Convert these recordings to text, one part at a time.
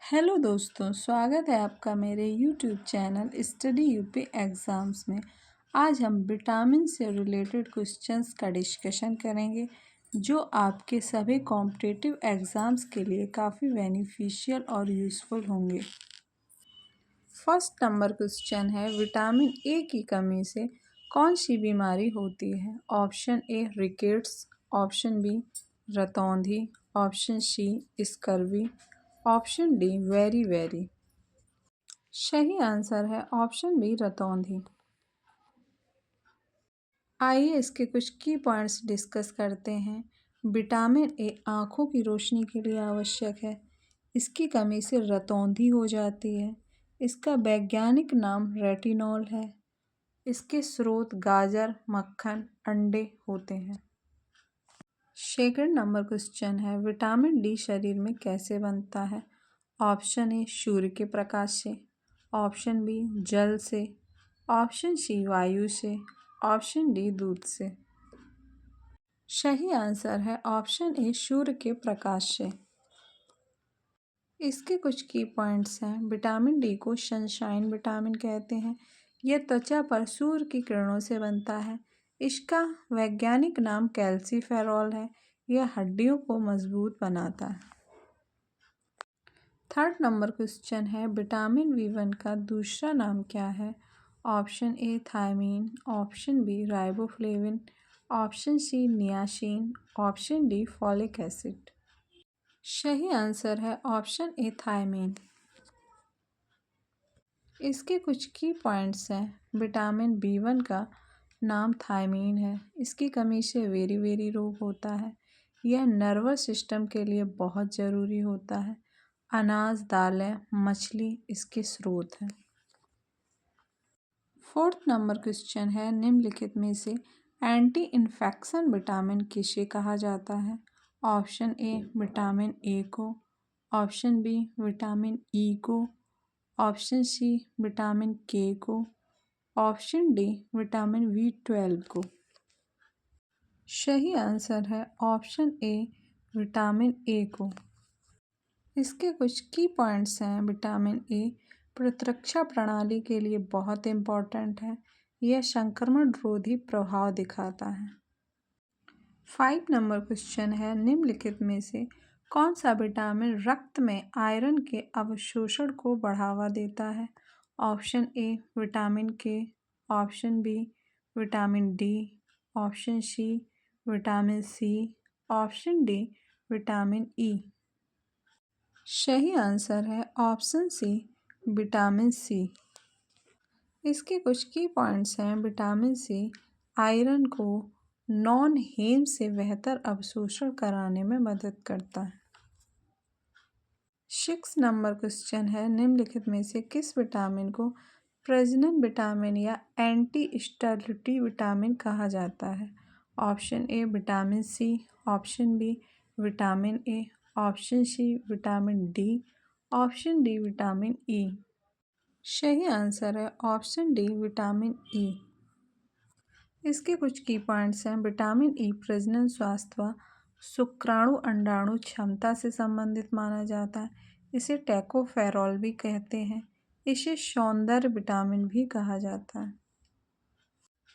Hello दोस्तों, स्वागत है आपका मेरे YouTube channel study UP exams में। आज हम विटामिन से रिलेटेड क्वेश्चंस का डिस्कशन करेंगे जो आपके सभी कॉम्पिटिटिव एग्ज़ाम्स के लिए काफ़ी बेनिफिशियल और यूज़फुल होंगे। फर्स्ट नंबर क्वेश्चन है, विटामिन ए की कमी से कौन सी बीमारी होती है? Option A rickets, option B रतौंधी, option C scurvy, option D very very. सही आंसर है ऑप्शन बी रतौंधी। आइए इसके कुछ की पॉइंट्स डिस्कस करते हैं। विटामिन ए आँखों की रोशनी के लिए आवश्यक है। इसकी कमी से रतौंधी हो जाती है। इसका वैज्ञानिक नाम रेटिनॉल है। इसके स्रोत गाजर, मक्खन, अंडे होते हैं। सेकंड नंबर क्वेश्चन है, विटामिन डी शरीर में कैसे बनता है? ऑप्शन ए सूर्य के प्रकाश से, ऑप्शन बी जल से, ऑप्शन सी वायु से, ऑप्शन डी दूध से। सही आंसर है ऑप्शन ए सूर्य के प्रकाश से। इसके कुछ की पॉइंट्स हैं। विटामिन डी को सनशाइन विटामिन कहते हैं। यह त्वचा पर सूर्य की किरणों से बनता है। इसका वैज्ञानिक नाम कैल्सीफेरॉल है। यह हड्डियों को मजबूत बनाता है। थर्ड नंबर क्वेश्चन है, विटामिन बी1 का दूसरा नाम क्या है? Option A thiamine, option B riboflavin, option C niacin, option D folic acid. सही आंसर है ऑप्शन ए थायमीन। इसके कुछ की पॉइंट्स हैं। विटामिन बी1 का नाम थायमीन है। इसकी कमी से वेरी वेरी रोग होता है। यह नर्वस सिस्टम के लिए बहुत ज़रूरी होता है। अनाज, दालें, मछली इसके स्रोत हैं। फोर्थ नंबर क्वेश्चन है, निम्नलिखित में से एंटी इन्फेक्शन विटामिन किसे कहा जाता है? ऑप्शन ए विटामिन ए को, ऑप्शन बी विटामिन ई को, ऑप्शन सी विटामिन के को, ऑप्शन डी विटामिन बी12 को। सही आंसर है ऑप्शन ए विटामिन ए को। इसके कुछ की पॉइंट्स हैं। विटामिन ए प्रतिरक्षा प्रणाली के लिए बहुत इम्पॉर्टेंट है। यह संक्रमण रोधी प्रभाव दिखाता है। 5 नंबर क्वेश्चन है, निम्नलिखित में से कौन सा विटामिन रक्त में आयरन के अवशोषण को बढ़ावा देता है? Option A vitamin K, option B vitamin D, option C vitamin C, option D vitamin E. सही आंसर है ऑप्शन सी विटामिन सी। इसके कुछ की पॉइंट्स हैं। विटामिन सी आयरन को नॉन हेम से बेहतर अवशोषण कराने में मदद करता है। 6 नंबर क्वेश्चन है, निम्नलिखित में से किस विटामिन को प्रजनन विटामिन या एंटी स्टेरिलिटी विटामिन कहा जाता है? Option A vitamin C, option B vitamin A, option C vitamin D, option D vitamin E. सही आंसर है ऑप्शन डी विटामिन ई। इसके कुछ की पॉइंट्स हैं। विटामिन ई प्रजनन स्वास्थ्य व शुक्राणु अंडाणु क्षमता से संबंधित माना जाता है। इसे टोकोफेरॉल भी कहते हैं। इसे सौंदर्य विटामिन भी कहा जाता है।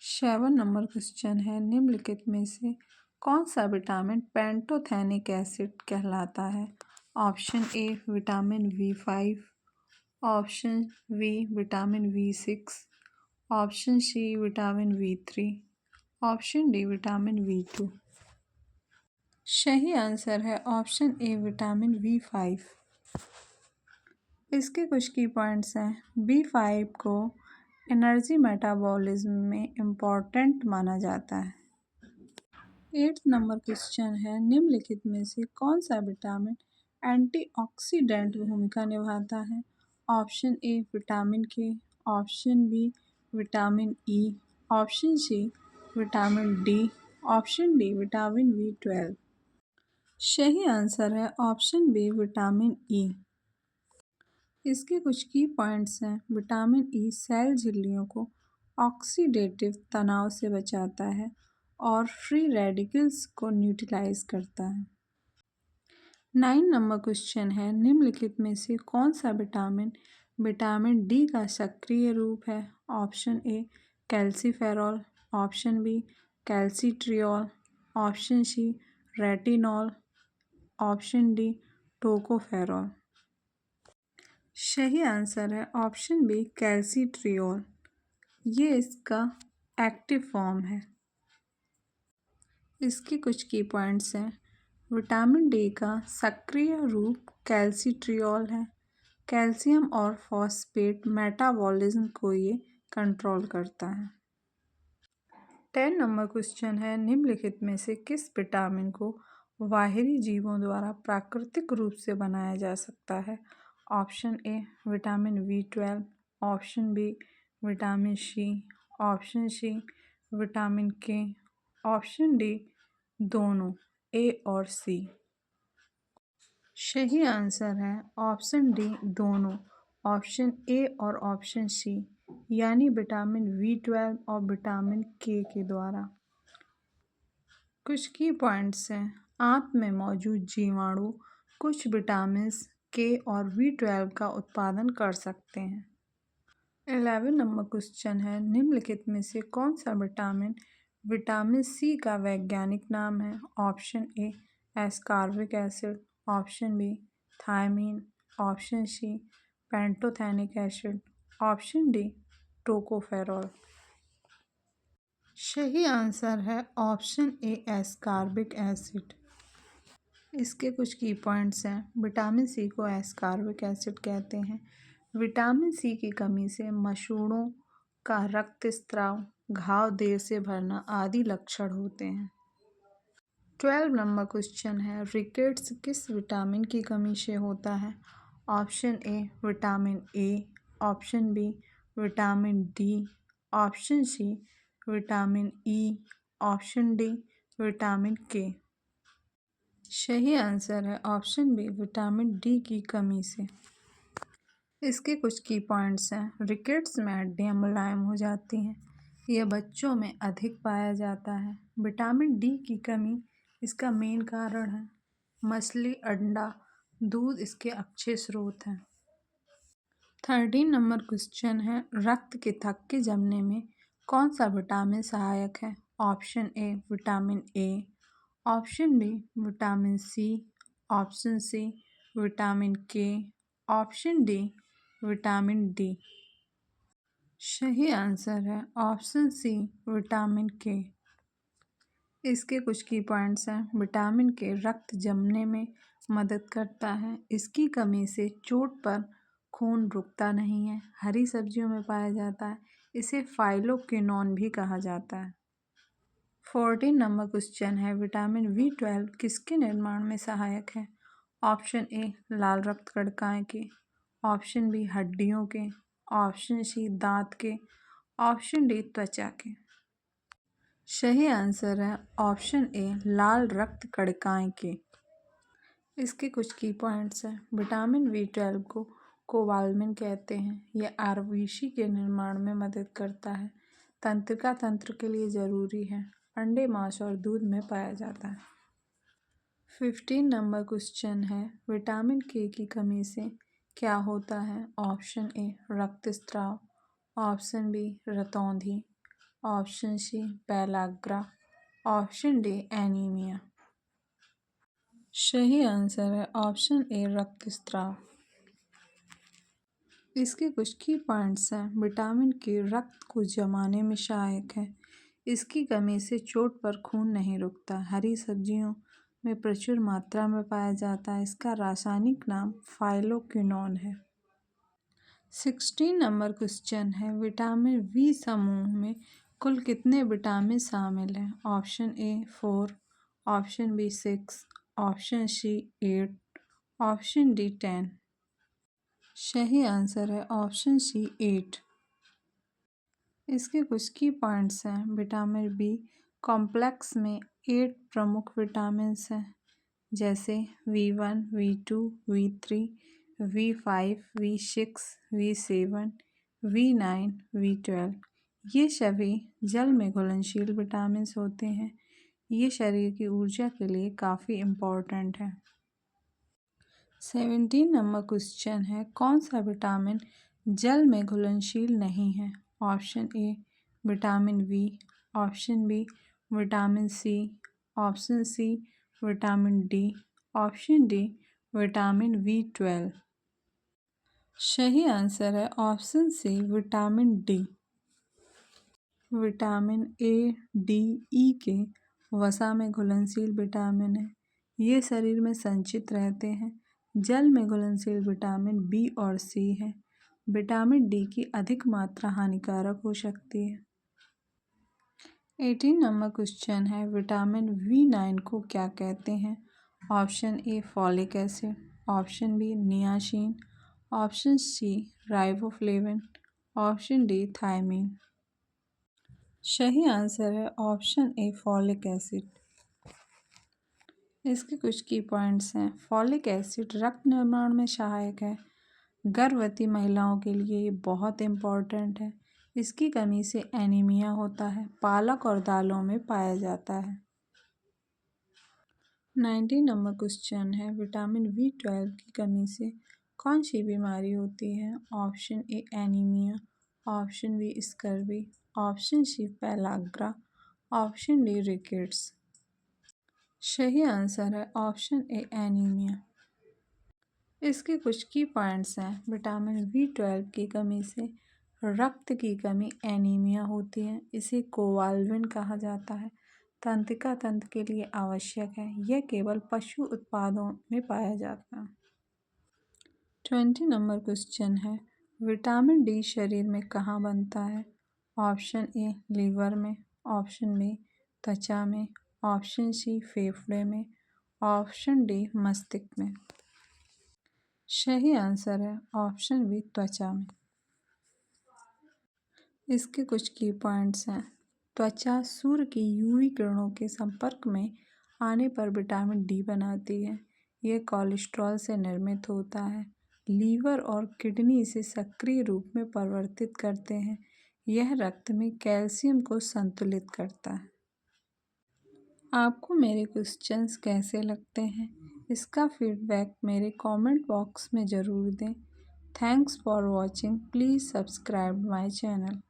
7 नंबर क्वेश्चन है, निम्नलिखित में से कौन सा विटामिन पैंटोथेनिक एसिड कहलाता है? Option A vitamin B5, option B vitamin B6, option C vitamin B3, option D vitamin बी2। सही आंसर है ऑप्शन ए विटामिन बी5। इसके कुछ की पॉइंट्स हैं। बी5 को एनर्जी मेटाबॉलिज्म में इम्पॉर्टेंट माना जाता है। 8 नंबर क्वेश्चन है, निम्नलिखित में से कौन सा विटामिन एंटीऑक्सीडेंट भूमिका निभाता है? Option A vitamin K, option B vitamin E, option C vitamin D, option D vitamin बी12। सही आंसर है ऑप्शन बी विटामिन ई। इसके कुछ की पॉइंट्स हैं। विटामिन ई सेल झिल्लियों को ऑक्सीडेटिव तनाव से बचाता है और फ्री रेडिकल्स को न्यूट्रलाइज करता है। 9 नंबर क्वेश्चन है, निम्नलिखित में से कौन सा विटामिन विटामिन डी का सक्रिय रूप है? Option A calciferol, option B calcitriol, option C retinol, option D tocopherol. सही आंसर है ऑप्शन बी कैल्सीट्रियोल। ये इसका एक्टिव फॉर्म है। इसके कुछ की पॉइंट्स हैं। विटामिन डी का सक्रिय रूप कैल्सीट्रियोल है। कैल्शियम और फॉस्फेट मेटाबॉलिज्म को ये कंट्रोल करता है। 10 नंबर क्वेश्चन है, निम्नलिखित में से किस विटामिन को बाहरी जीवों द्वारा प्राकृतिक रूप से बनाया जा सकता है? Option A vitamin B12, option B vitamin C, option C vitamin K, option D दोनों ए और सी। सही आंसर है ऑप्शन डी दोनों, ऑप्शन ए और ऑप्शन सी, यानी विटामिन B12 और विटामिन के द्वारा। कुछ की पॉइंट्स हैं। आंत में मौजूद जीवाणु कुछ विटामिन के और B12 का उत्पादन कर सकते हैं। 11 नंबर क्वेश्चन है, निम्नलिखित में से कौन सा विटामिन विटामिन सी का वैज्ञानिक नाम है? Option A ascorbic acid, option B thiamine, option C pantothenic acid, option D tocopherol. सही आंसर है ऑप्शन ए एस्कॉर्बिक एसिड। इसके कुछ की पॉइंट्स हैं। विटामिन सी को एस्कॉर्बिक एसिड कहते हैं। विटामिन सी की कमी से मसूड़ों का रक्तस्राव, घाव देर से भरना आदि लक्षण होते हैं। 12 नंबर क्वेश्चन है, रिकेट्स किस विटामिन की कमी से होता है? Option A vitamin A, option B vitamin D, option C vitamin E, option D vitamin K. सही आंसर है ऑप्शन बी विटामिन डी की कमी से। इसके कुछ की पॉइंट्स हैं। रिकेट्स में हड्डियाँ मुलायम हो जाती हैं। यह बच्चों में अधिक पाया जाता है। विटामिन डी की कमी इसका मेन कारण है। मछली, अंडा, दूध इसके अच्छे स्रोत हैं। 13 नंबर क्वेश्चन है, रक्त के थक्के जमने में कौन सा विटामिन सहायक है? Option A vitamin A, option B vitamin C, option C vitamin K, option D vitamin D. सही आंसर है ऑप्शन सी विटामिन के। इसके कुछ की पॉइंट्स हैं। विटामिन के रक्त जमने में मदद करता है। इसकी कमी से चोट पर खून रुकता नहीं है। हरी सब्जियों में पाया जाता है। इसे फाइलोक्विनोन भी कहा जाता है। 14 नंबर क्वेश्चन है, विटामिन B12 किसके निर्माण में सहायक है? ऑप्शन ए लाल रक्त कणिकाएं के, ऑप्शन बी हड्डियों के, ऑप्शन सी दांत के, ऑप्शन डी त्वचा के। सही आंसर है ऑप्शन ए लाल रक्त कणिकाएं के। इसके कुछ की पॉइंट्स हैं। विटामिन B12 को कोबालमिन कहते हैं। यह आरबीसी के निर्माण में मदद करता है। तंत्रिका तंत्र के लिए ज़रूरी है। अंडे, मांस और दूध में पाया जाता है। 15 नंबर क्वेश्चन है, विटामिन के की कमी से क्या होता है? ऑप्शन ए रक्तस्राव, ऑप्शन बी रतौंधी, option C pellagra, option D anaemia. सही आंसर है ऑप्शन ए रक्तस्राव। इसके कुछ की पॉइंट्स हैं। विटामिन के रक्त को जमाने में सहायक है। इसकी कमी से चोट पर खून नहीं रुकता। हरी सब्जियों में प्रचुर मात्रा में पाया जाता है। इसका रासायनिक नाम फाइलोक्विनोन है। 16 नंबर क्वेश्चन है, विटामिन बी समूह में कुल कितने विटामिन शामिल हैं? Option A 4, option B 6, option C 8, option D 10। सही आंसर है ऑप्शन सी 8। इसके कुछ की पॉइंट्स हैं। विटामिन बी कॉम्प्लेक्स में 8 प्रमुख विटामिन्स हैं, जैसे V1, V2, V3, V5, V6, V7, V9, V12। ये सभी जल में घुलनशील विटामिन्स होते हैं। ये शरीर की ऊर्जा के लिए काफ़ी इम्पोर्टेंट है। 17 नंबर क्वेश्चन है, कौन सा विटामिन जल में घुलनशील नहीं है? Option A vitamin B, option B vitamin C, option C vitamin D, option D vitamin B12। सही आंसर है option C vitamin D. Vitamin A, D, E के वसा में घुलनशील विटामिन है। ये शरीर में संचित रहते हैं। जल में घुलनशील विटामिन बी और सी है। विटामिन डी की अधिक मात्रा हानिकारक हो सकती है। 18 नंबर क्वेश्चन है, विटामिन B9 को क्या कहते हैं? Option A folic acid, option B niacin, option C riboflavin, option D thiamine. सही आंसर है ऑप्शन ए फॉलिक एसिड। इसके कुछ की पॉइंट्स हैं। फॉलिक एसिड रक्त निर्माण में सहायक है। गर्भवती महिलाओं के लिए ये बहुत इम्पोर्टेंट है। इसकी कमी से एनीमिया होता है। पालक और दालों में पाया जाता है। 19 नंबर क्वेश्चन है, विटामिन B12 की कमी से कौन सी बीमारी होती है? Option A anaemia, option B scurvy, option C pellagra, option D rickets. सही आंसर है ऑप्शन ए एनीमिया। इसके कुछ की पॉइंट्स हैं। विटामिन B12 की कमी से रक्त की कमी एनीमिया होती है। इसे कोवाल्विन कहा जाता है। तंत्रिका तंत्र के लिए आवश्यक है। यह केवल पशु उत्पादों में पाया जाता है। 20 नंबर क्वेश्चन है, विटामिन डी शरीर में कहाँ बनता है? ऑप्शन ए लीवर में, ऑप्शन बी त्वचा में, ऑप्शन सी फेफड़े में, ऑप्शन डी मस्तिष्क में। सही आंसर है ऑप्शन बी त्वचा में। इसके कुछ की पॉइंट्स हैं। त्वचा सूर्य की यूवी किरणों के संपर्क में आने पर विटामिन डी बनाती है। यह कोलेस्ट्रॉल से निर्मित होता है। लीवर और किडनी इसे सक्रिय रूप में परिवर्तित करते हैं। यह रक्त में कैल्शियम को संतुलित करता है। आपको मेरे क्वेश्चंस कैसे लगते हैं? इसका फीडबैक मेरे कमेंट बॉक्स में ज़रूर दें। Thanks for watching. Please subscribe my channel.